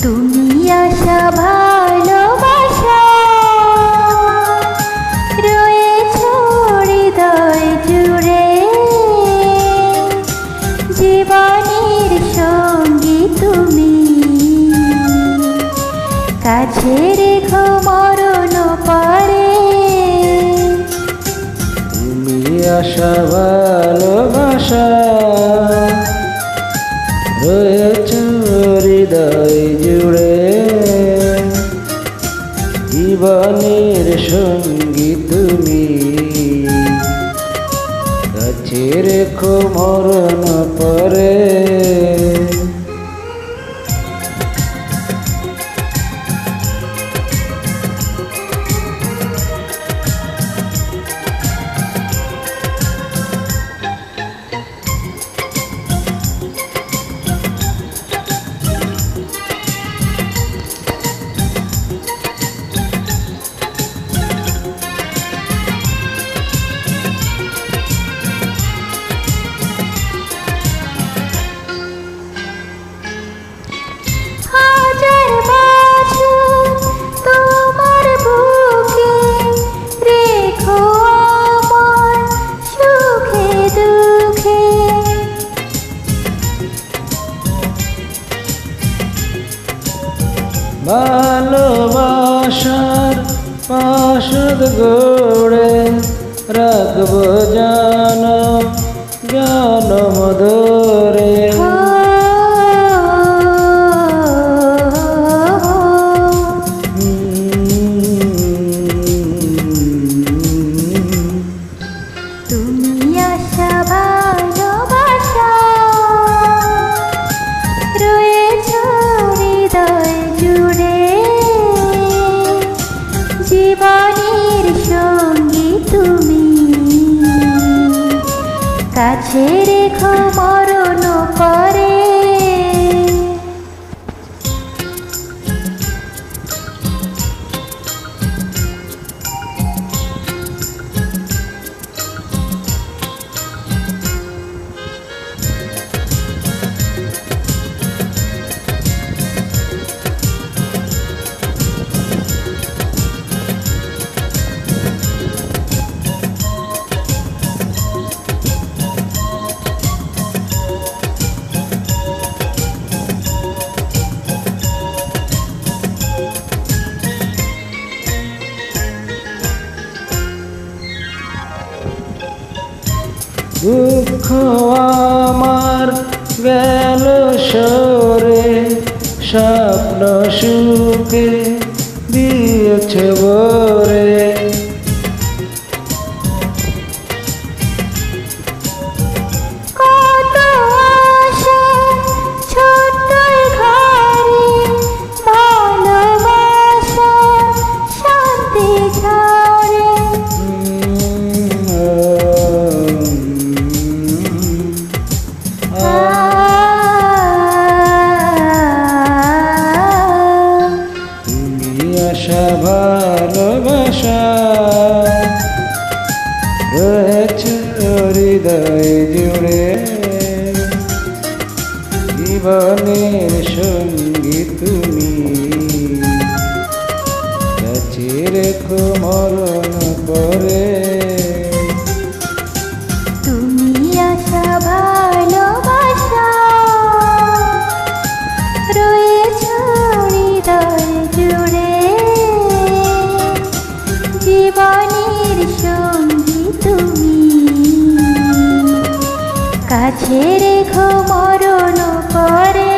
তুমি আশা ভালোবাসা রয়েছ হৃদয় জুড়ে, জীবনের সঙ্গী তুমি, কাছে রেখো মরণ পরে। তুমি আশা ভালোবাসা রয়েছ হৃদয় জুড়ে, জীবনের সঙ্গী তুমি, কাছে রেখো মরণ পরে। ভালোবাসার পাশদ গড়ে রাখবো জনম জনম ধরে। তুমি আশা ভালোবাসা রয়েছ হৃদয় জুড়ে, জীবনের সঙ্গী তুমি, কাছে রেখো মরণ পরে। দুঃখ আমার গেল সরে, স্বপ্ন সুখে দিয়েছে ভরে। আশা ভালোবাসা রয়েছে হৃদয় জুড়ে, জীবনের সঙ্গী তুমি, কাছে রেখো মরণ পরে। তুমি আশা ভালোবাসা রয়েছ হৃদয় জুড়ে, জীবনের সঙ্গী তুমি, কাছে রেখো মরণ পরে।